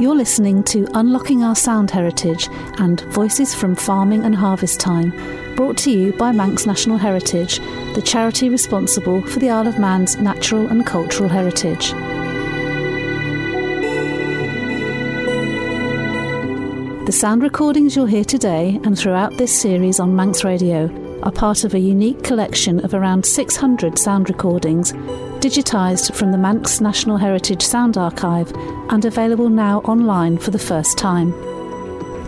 You're listening to Unlocking Our Sound Heritage and Voices from Farming and Harvest Time, brought to you by Manx National Heritage, the charity responsible for the Isle of Man's natural and cultural heritage. The sound recordings you'll hear today and throughout this series on Manx Radio are part of a unique collection of around 600 sound recordings, digitised from the Manx National Heritage Sound Archive and available now online for the first time.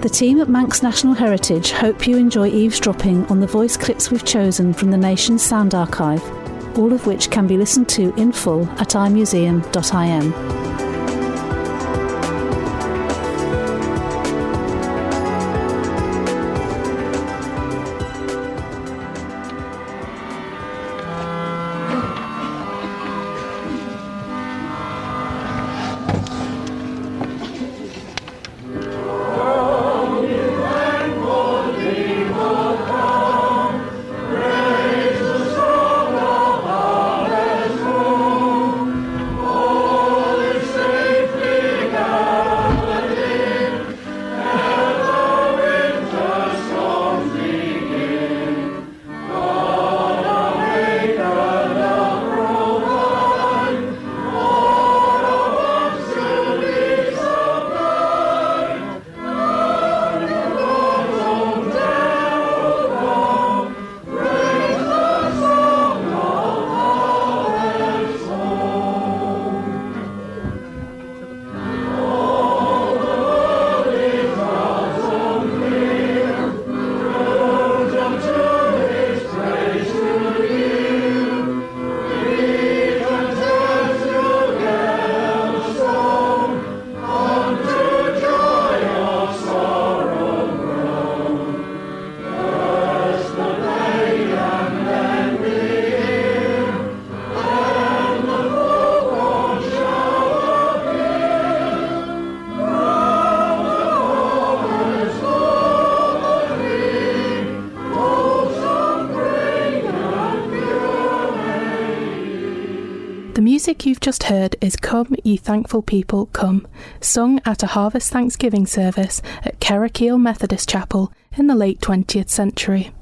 The team at Manx National Heritage hope you enjoy eavesdropping on the voice clips we've chosen from the nation's sound archive, all of which can be listened to in full at imuseum.im. The music you've just heard is Come Ye Thankful People Come, sung at a Harvest Thanksgiving service at Kerrakeel Methodist Chapel in the late 20th century.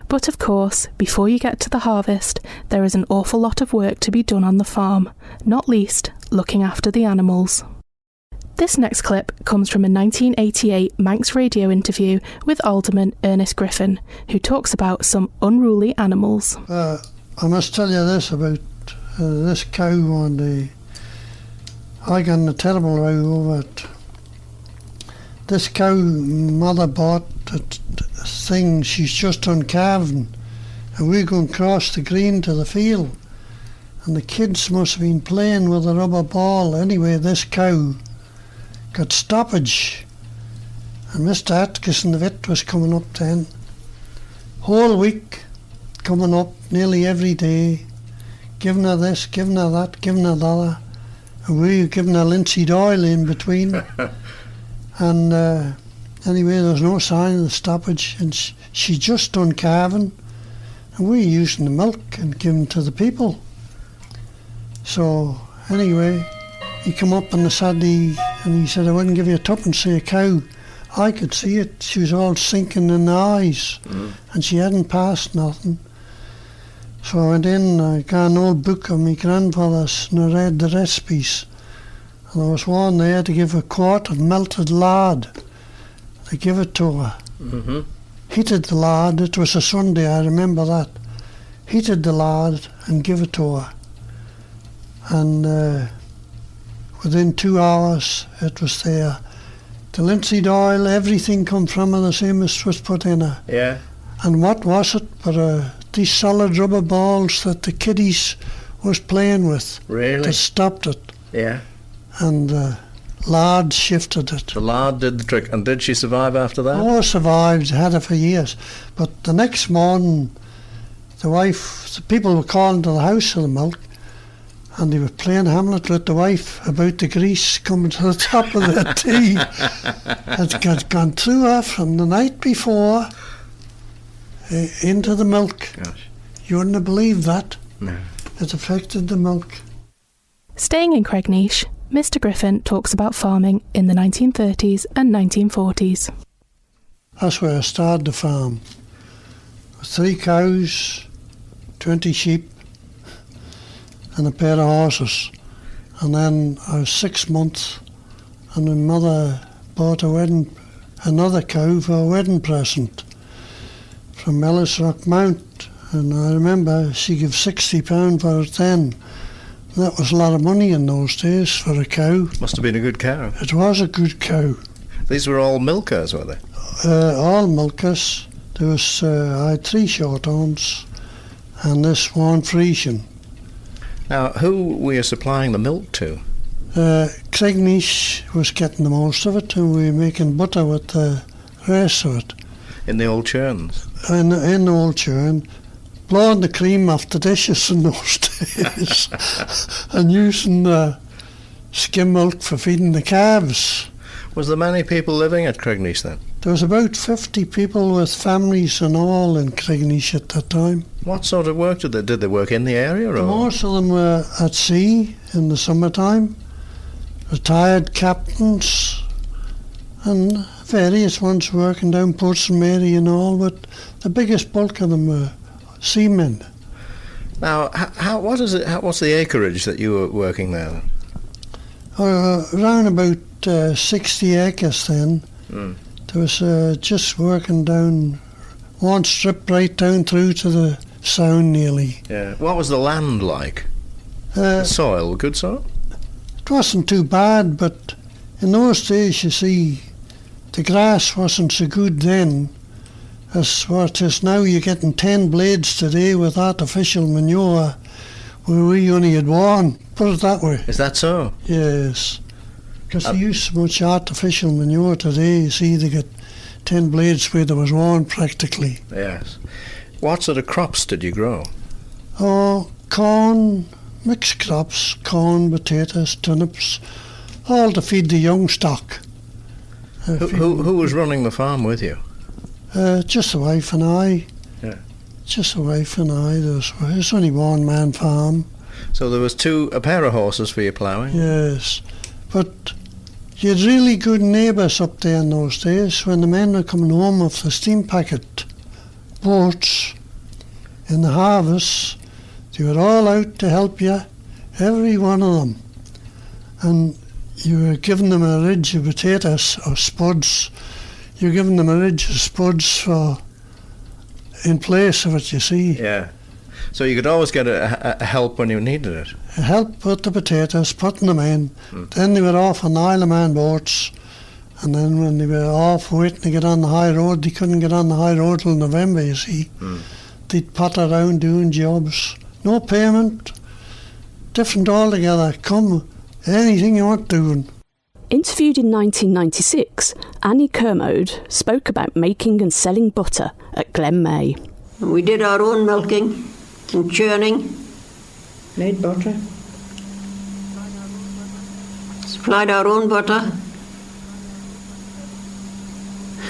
But of course, before you get to the harvest, there is an awful lot of work to be done on the farm, not least looking after the animals. This next clip comes from a 1988 Manx Radio interview with Alderman Ernest Griffin, who talks about some unruly animals. I must tell you this about this cow one day. I got in a terrible row over it. This cow, mother bought a thing, she's just done calving, and we're going across the green to the field, and the kids must have been playing with a rubber ball. Anyway, this cow got stoppage, and Mr. Atkinson, the vet, was coming up then. Whole week coming up nearly every day, giving her this, giving her that, giving her the other, and we were giving her linseed oil in between. And anyway, there was no sign of the stoppage, and she just done calving, and we were using the milk and giving to the people. So anyway, he come up on the Saturday and he said, I wouldn't give you a tuppence for a cow. I could see it, she was all sinking in the eyes, and she hadn't passed nothing. So I went in, I got an old book of my grandfather's, and I read the recipes. And there was one there to give a quart of melted lard. I give it to her. Heated the lard, it was a Sunday, I remember that. Heated the lard and give it to her. And within 2 hours it was there. The linseed oil, everything come from her the same as was put in her. Yeah. And what was it but these solid rubber balls that the kiddies was playing with. Really? That stopped it. Yeah. And lard shifted it. The lard did the trick. And did she survive after that? Oh, survived, had it for years. But the next morning, the people were calling to the house for the milk, and they were playing Hamlet with the wife about the grease coming to the top of the tea. It had gone through her from the night before into the milk. Gosh. You wouldn't have believed that. No. It affected the milk. Staying in Cregneash, Mr. Griffin talks about farming in the 1930s and 1940s. That's where I started the farm. 3 cows, 20 sheep, and a pair of horses. And then I was 6 months, and my mother bought another cow for a wedding present from Ellis Rock Mount. And I remember she gave £60 for it then. That was a lot of money in those days for a cow. Must have been a good cow. It was a good cow. These were all milkers, were they? All milkers. There was, I had 3 shorthorns and this one Frisian. Now, who were you supplying the milk to? Cregnish was getting the most of it, and we were making butter with the rest of it. In the old churns? In the old churn. Blowing the cream off the dishes in those days and using skim milk for feeding the calves. Was there many people living at Cregnish then? There was about 50 people with families and all in Cregnish at that time. What sort of work did they work in the area? Or? Most of them were at sea in the summertime, retired captains and various ones working down Port St Mary and all, but the biggest bulk of them were seamen. Now, what's the acreage that you were working there? Around about 60 acres then. There was just working down one strip right down through to the Sound nearly. Yeah. What was the land like? The soil, good soil? It wasn't too bad, but in those days, you see, the grass wasn't so good then as what is now. You're getting 10 blades today with artificial manure, where we only had 1. Put it that way. Is that so? Yes. Because they use so much artificial manure today, you see, they get 10 blades where there was 1 practically. Yes. What sort of crops did you grow? Oh, corn, mixed crops, corn, potatoes, turnips, all to feed the young stock. Who was running the farm with you? Just the wife and I. Yeah. Just the wife and I. There's only 1-man farm. So there was a pair of horses for your ploughing? Yes. But you had really good neighbours up there in those days. When the men were coming home off the steam packet boats in the harvest, they were all out to help you, every one of them. And you were giving them a ridge of potatoes or spuds. You're giving them a ridge of spuds in place of it, you see. Yeah. So you could always get a help when you needed it. A help with the potatoes, putting them in. Then they were off on the Isle of Man boats. And then when they were off waiting to get on the high road, they couldn't get on the high road till November, you see. They'd potter around doing jobs. No payment. Different altogether. Come, anything you want doing. Interviewed in 1996, Annie Kermode spoke about making and selling butter at Glen May. We did our own milking and churning. Made butter. Supplied our own butter.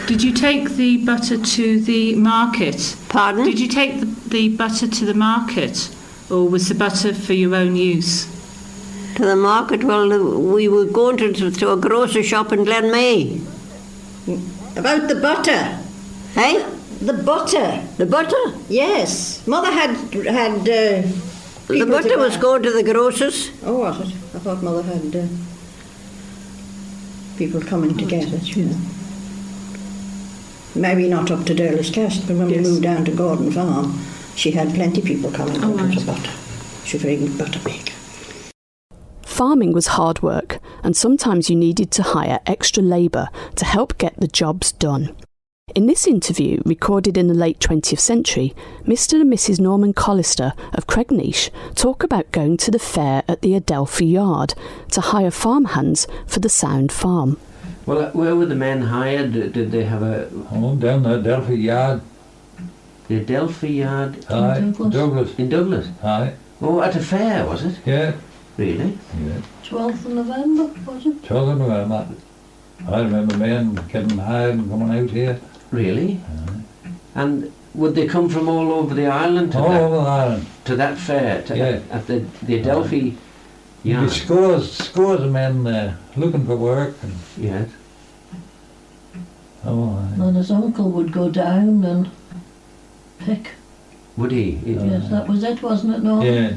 Did you take the butter to the market? Pardon? Did you take the butter to the market, or was the butter for your own use? To the market? Well, we were going to a grocery shop in Glen May. About the butter. Hey? The butter. The butter? Yes. Mother had The butter was going to the grocers. Oh, was it? I thought Mother had people coming to get it, you know. Maybe not up to Durley's Cast, but when we moved down to Gordon Farm, she had plenty of people coming looking for butter. She was a very good butter maker. Farming was hard work, and sometimes you needed to hire extra labour to help get the jobs done. In this interview, recorded in the late 20th century, Mr. and Mrs. Norman Collister of Cregnish talk about going to the fair at the Adelphi Yard to hire farmhands for the Sound farm. Well, where were the men hired? Did they have a... Oh, down the Adelphi Yard. The Adelphi Yard? Aye, Douglas. In Douglas? Aye. Oh, at a fair, was it? Yeah. Really? Yeah. 12th of November, was it? 12th of November. I remember men getting hired and coming out here. Really? And would they come from all over the island? All over the island. To that fair? Yeah. At the Adelphi Yeah. There'd be scores of men there looking for work. And, Yes. oh, aye. And his uncle would go down and pick. Would he? Yes, that was it, wasn't it, Norman? Yeah.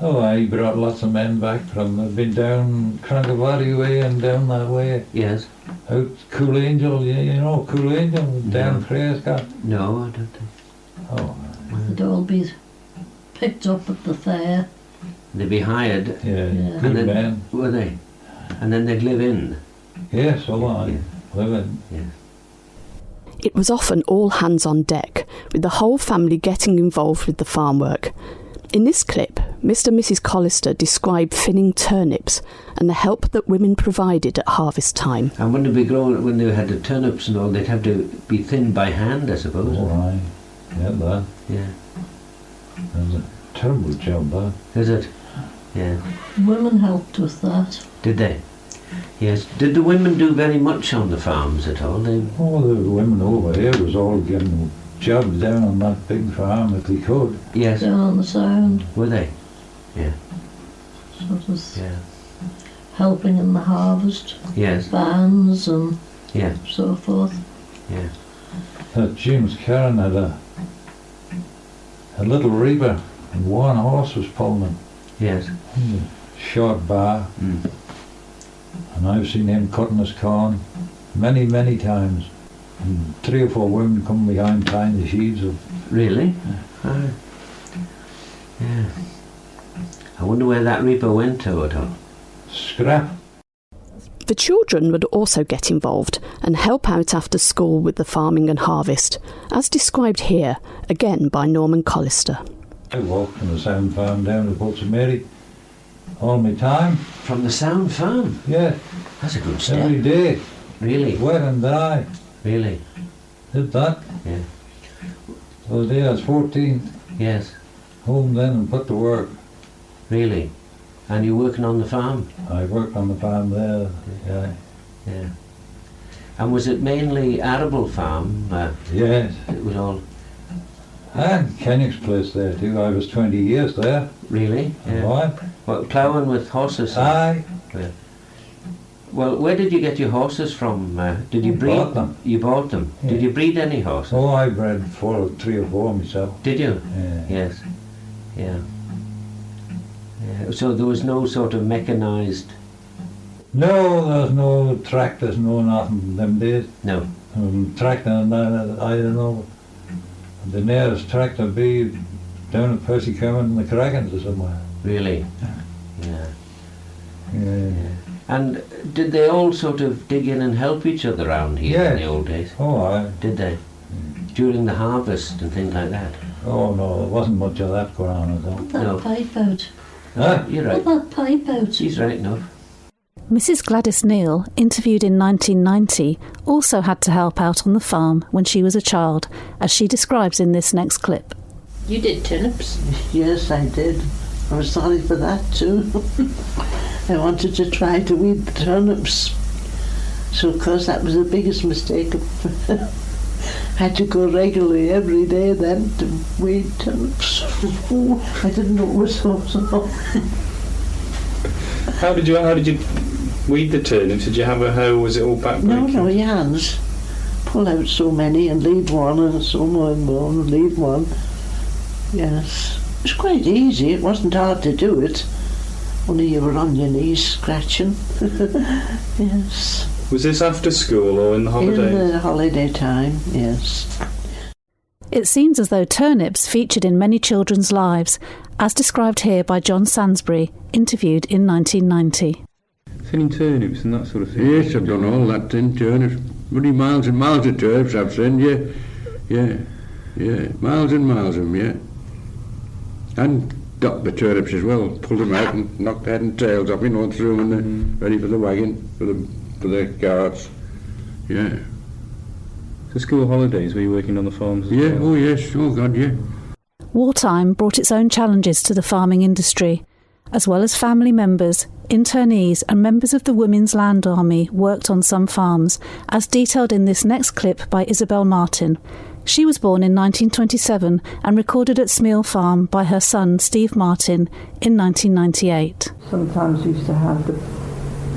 Oh, he brought lots of men back from. They've been down Crankavati way and down that way. Yes. Out Cool Angel, you know Cool Angel, down No. Prescott. No, I don't think. Oh, They'd all be picked up at the fair. They'd be hired. yeah, Yeah. good And then, men. were they? And then they'd live in. Yes, oh, aye. Yeah. Living. Yes. It was often all hands on deck, with the whole family getting involved with the farm work. In this clip, Mr. and Mrs. Collister describe thinning turnips and the help that women provided at harvest time. And when they had the turnips and all, they'd have to be thinned by hand, I suppose. Oh, aye. Yeah, that. Yeah. That was a terrible job, that. Is it? Yeah. Women helped with that. Did they? Yes. Did the women do very much on the farms at all? Oh, the women over here was all getting jobs down on that big farm if they could. Yes. Down on the sound. Were they? Yeah. Sort of Yeah. helping in the harvest. Yes. Bands and Yeah. so forth. Yeah. James Karen had a little reaper and one horse was pulling him. Yes. Short bar. Mm. And I've seen him cutting his corn many, many times. And 3 or 4 women come behind tying the sheaves of. Really? Yeah. Yeah. I wonder where that reaper went to at all. Scrap. The children would also get involved and help out after school with the farming and harvest, as described here, again by Norman Collister. I walked from the Sound Farm down to Port St Mary all my time. From the Sound Farm? Yeah. That's a good step. Every day. Really? Wet and dry. Really? Did that. Yeah. So the day I was 14. Yes. Home then and put to work. Really? And you're working on the farm? I worked on the farm there, yeah. Yeah. And was it mainly arable farm? Yes. It was all... And Kennick's place there too. I was 20 years there. Really? Yeah. Why? What, ploughing with horses? Aye. Yeah. Well, where did you get your horses from? Did you breed? Bought them. You bought them? Yeah. Did you breed any horses? Oh, I bred 3 or 4 myself. Did you? Yeah. Yes. Yeah. Yeah. So there was no sort of mechanised... No, there's no tractors, no nothing them days. No. Tractor and that, I don't know. The nearest tractor be down at Percy Common in the Craggins or somewhere. Really? Yeah. Yeah. And did they all sort of dig in and help each other around here in the old days? Oh, aye. Did they? During the harvest and things like that? Oh no, there wasn't much of that going on at all. Put that No. pipe out. Huh? You're right. Put that pipe out. He's right enough. Mrs. Gladys Neal, interviewed in 1990, also had to help out on the farm when she was a child, as she describes in this next clip. You did turnips? Yes, I did. I was sorry for that too. I wanted to try to weed the turnips. So of course that was the biggest mistake. I had to go regularly every day then to weed turnips. I didn't know it was so. How did you weed the turnips? Did you have a hoe? Was it all back? No, your hands. Pull out so many and leave one and so more and leave one. Yes. It was quite easy. It wasn't hard to do it. Only you were on your knees scratching. Yes. Was this after school or in the holidays? In the holiday time, yes. It seems as though turnips featured in many children's lives, as described here by John Sansbury, interviewed in 1990. Thinning turnips and that sort of thing? Yes, I've done all that, thin turnips. Bloody miles and miles of turnips I've seen, yeah. Miles and miles of them, yeah. And got the turnips as well, pulled them out and knocked the head and tails off, and threw them in ready for the wagon, for the carts, yeah. So school holidays, were you working on the farms as Yeah, well? oh yes, oh God, yeah. Wartime brought its own challenges to the farming industry. As well as family members, internees and members of the Women's Land Army worked on some farms, as detailed in this next clip by Isabel Martin. She was born in 1927 and recorded at Smeal Farm by her son Steve Martin in 1998. Sometimes we used to have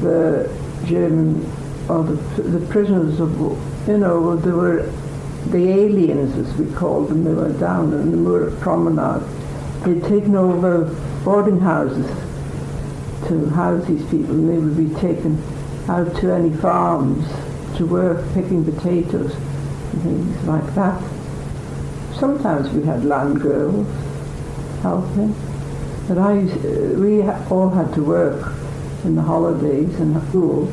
the German or the prisoners of, there were the aliens, as we called them. They were down in the Moor Promenade. They'd taken over boarding houses to house these people, and they would be taken out to any farms to work picking potatoes and things like that. Sometimes we had land girls helping, but we all had to work in the holidays and school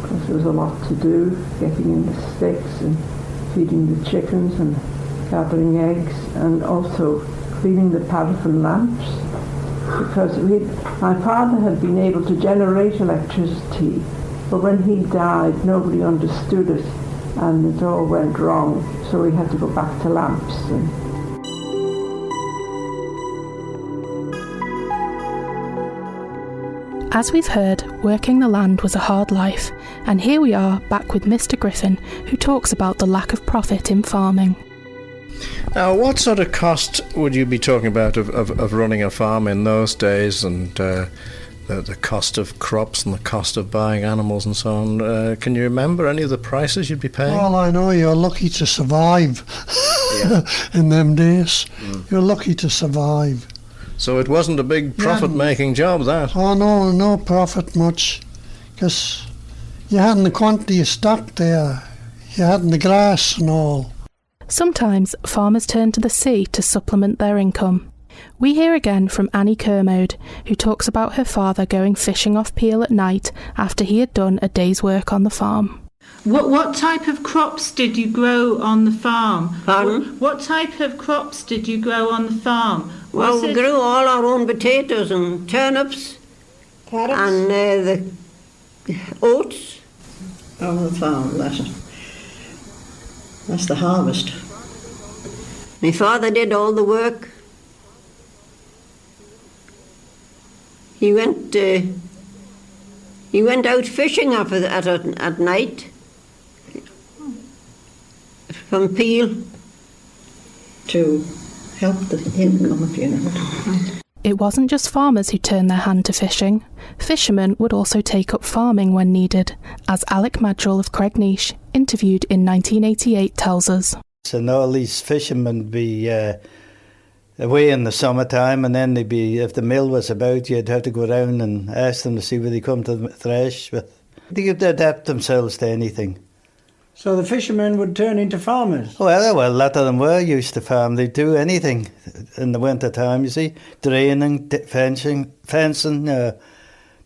because there was a lot to do, getting in the sticks and feeding the chickens and gathering eggs, and also cleaning the paraffin lamps, because my father had been able to generate electricity, but when he died nobody understood it and it all went wrong, so we had to go back to lamps. As we've heard, working the land was a hard life, and here we are back with Mr. Griffin, who talks about the lack of profit in farming. Now, what sort of cost would you be talking about of running a farm in those days, and the cost of crops and the cost of buying animals and so on? Can you remember any of the prices you'd be paying? All I know, you're lucky to survive in them days. You're lucky to survive. So it wasn't a big profit-making job, that? Oh, no profit much, because you hadn't the quantity of stock there. You hadn't the grass and all. Sometimes farmers turn to the sea to supplement their income. We hear again from Annie Kermode, who talks about her father going fishing off Peel at night after he had done a day's work on the farm. What type of crops did you grow on the farm? Pardon? What type of crops did you grow on the farm? Well, we grew all our own potatoes and turnips, carrots, and the oats. On the farm, that's the harvest. My father did all the work. He went out fishing at night from Peel to help the income, if you know. It wasn't just farmers who turned their hand to fishing. Fishermen would also take up farming when needed, as Alec Madrill of Craignish, interviewed in 1988, tells us. And all these fishermen would be away in the summertime, and then they'd be, if the mill was about, you'd have to go around and ask them to see where they come to thresh with. They could adapt themselves to anything. So the fishermen would turn into farmers? Well, a lot of them were used to farm. They'd do anything in the winter time, you see. Draining, fencing,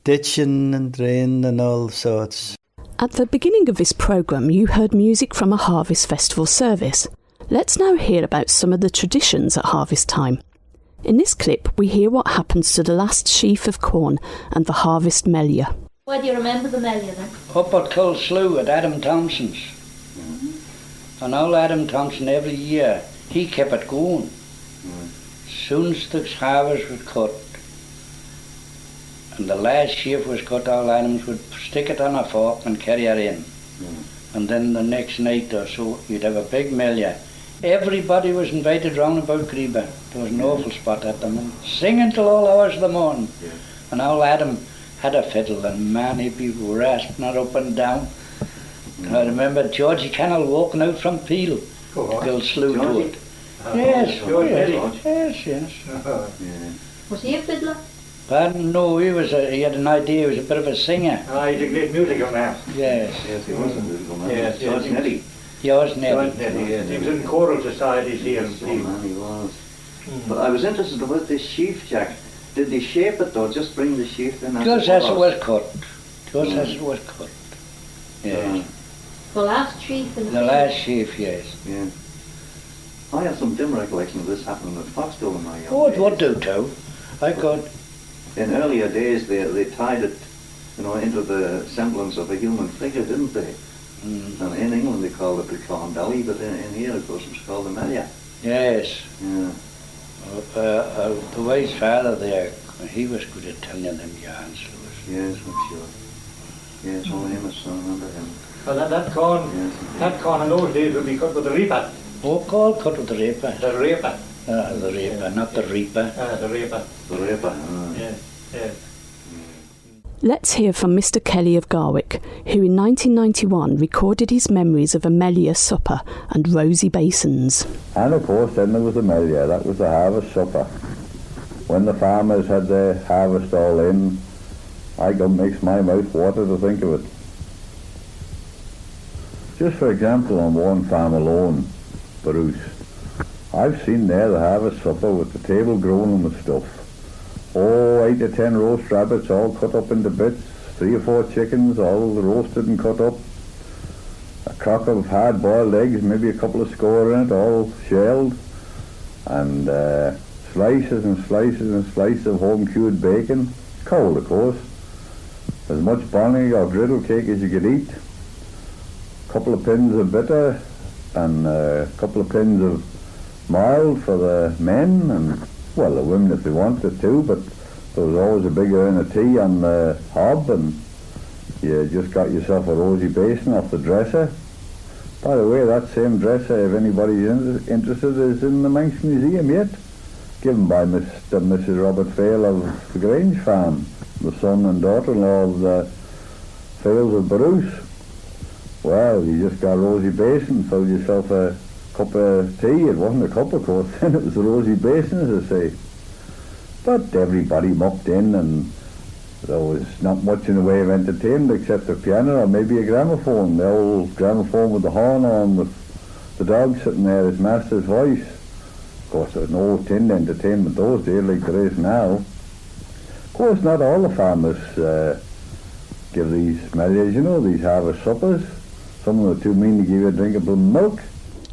ditching and draining and all sorts. At the beginning of this programme, you heard music from a harvest festival service. Let's now hear about some of the traditions at harvest time. In this clip, we hear what happens to the last sheaf of corn and the harvest melliah. Why do you remember the melliah then? Up at Culslew at Adam Thompson's. And old Adam Thompson, every year, he kept it going. As soon as the harvest was cut, and the last sheaf was cut, all Adams would stick it on a fork and carry it in. And then the next night or so, you'd have a big melliah. Everybody was invited round about Greba. There was an awful spot at them, and singing till all hours of the morning. And old Adam had a fiddle, and man, he'd be rasping it up and down. I remember Georgie Cannell walking out from Peel to go slew to it. Yes. Was he a fiddler? Pardon? No, he had an idea, he was a bit of a singer. He did great music on that. Yes. Yes, he was a musical man. Yes, George Nelly. George Nelly. He was in choral societies here in Peel. He was. But I was interested about this sheaf, Jack. Did they shape it or just bring the sheaf in? Just as it was cut. Yes. The last sheaf in the last sheaf, yes. Yeah. I have some dim recollection of this happening at Foxdale in my young days. It would do too. I could. In earlier days, they tied it, into the semblance of a human figure, didn't they? And in England they called it the corn belly, but in here, of course, it was called the melliah. Yes. Yeah. The wise father there, he was good at telling them yarns. Yes, I'm sure. Yes, only him, I remember him. Well, that corn in those days would be cut with a reaper. folk call cut with the raper. The raper. The raper, not the reaper. The raper. The raper. Yeah, yeah. Let's hear from Mr. Kelly of Garwick, who in 1991 recorded his memories of Amelia supper and rosy basins. And of course then there was Amelia, that was the harvest supper. When the farmers had their harvest all in, I makes my mouth water to think of it. Just for example, on one farm alone, Bruce, I've seen there the harvest supper with the table grown with stuff. 8 to 10 roast rabbits all cut up into bits, 3 or 4 chickens all roasted and cut up, a crock of hard-boiled eggs, maybe a couple of score in it, all shelled, and slices and slices and slices of home-cured bacon, cold of course, as much bonny or griddle cake as you could eat, a couple of pins of bitter, and a couple of pins of mild for the men, and well, the women if they wanted to, but there was always a big urn of tea on the hob, and you just got yourself a rosy basin off the dresser. By the way, that same dresser, if anybody's interested, is in the Manx Museum yet, given by Mr. and Mrs. Robert Fail of the Grange Farm, the son and daughter-in-law of the Fails of Bruce. Well, you just got a rosy basin, filled yourself a cup of tea. It wasn't a cup, of course, then it was a rosy basin, as I say. But everybody mucked in, and there was not much in the way of entertainment except a piano or maybe a gramophone, the old gramophone with the horn on, with the dog sitting there, his master's voice. Of course, there was no tin entertainment those days like there is now. Of course, not all the farmers give these melias, these harvest suppers. Some of them are too mean to give you a drink of blooming milk.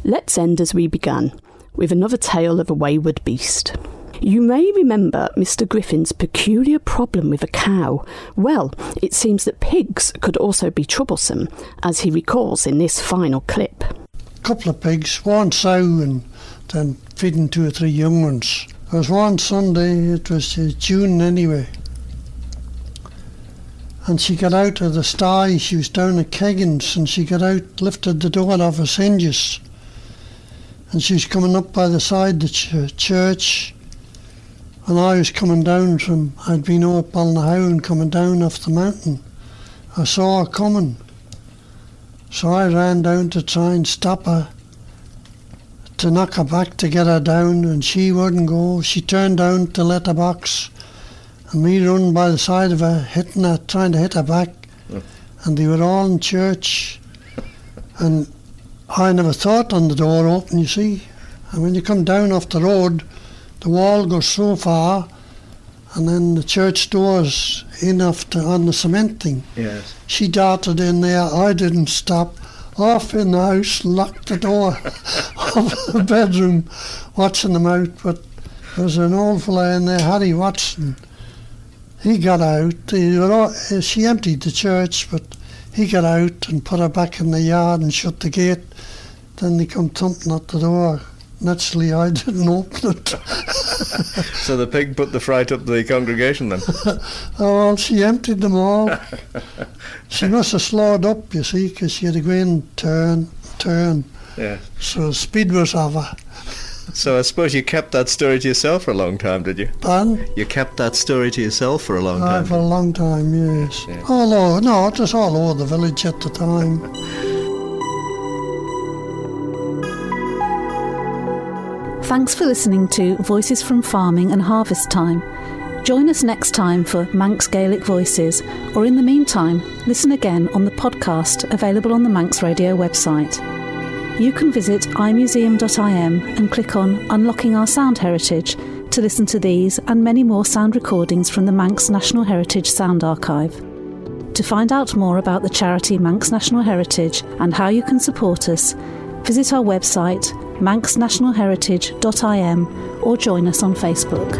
Let's end as we began, with another tale of a wayward beast. You may remember Mr. Griffin's peculiar problem with a cow. Well, it seems that pigs could also be troublesome, as he recalls in this final clip. A couple of pigs, one sow and then feeding 2 or 3 young ones. There was one Sunday, it was June anyway, and she got out of the sty. She was down at Keggins, and she got out, lifted the door off its hinges, and she was coming up by the side of the church, and I was coming down I'd been up Balnahoe coming down off the mountain. I saw her coming, so I ran down to try and stop her, to knock her back to get her down, and she wouldn't go. She turned down to letterbox, and me running by the side of her, hitting her, trying to hit her back, and they were all in church, and I never thought on the door open, you see, and when you come down off the road, the wall goes so far, and then the church doors in on the cement thing. Yes. She darted in there, I didn't stop, off in the house, locked the door of the bedroom, watching them out. But there was an old fella in there, Harry Watson. He got out. She emptied the church, but he got out and put her back in the yard and shut the gate. Then they come thumping at the door. Naturally, I didn't open it. So the pig put the fright up the congregation then? Oh, well, she emptied them all. She must have slowed up, you see, because she had to go in, turn. Yeah. So speed was of her. So I suppose you kept that story to yourself for a long time, did you? Pardon? You kept that story to yourself for a long time? For a long time, yes. Yeah. No, it was all over the village at the time. Thanks for listening to Voices from Farming and Harvest Time. Join us next time for Manx Gaelic Voices, or in the meantime, listen again on the podcast available on the Manx Radio website. You can visit imuseum.im and click on Unlocking Our Sound Heritage to listen to these and many more sound recordings from the Manx National Heritage Sound Archive. To find out more about the charity Manx National Heritage and how you can support us, visit our website manxnationalheritage.im or join us on Facebook.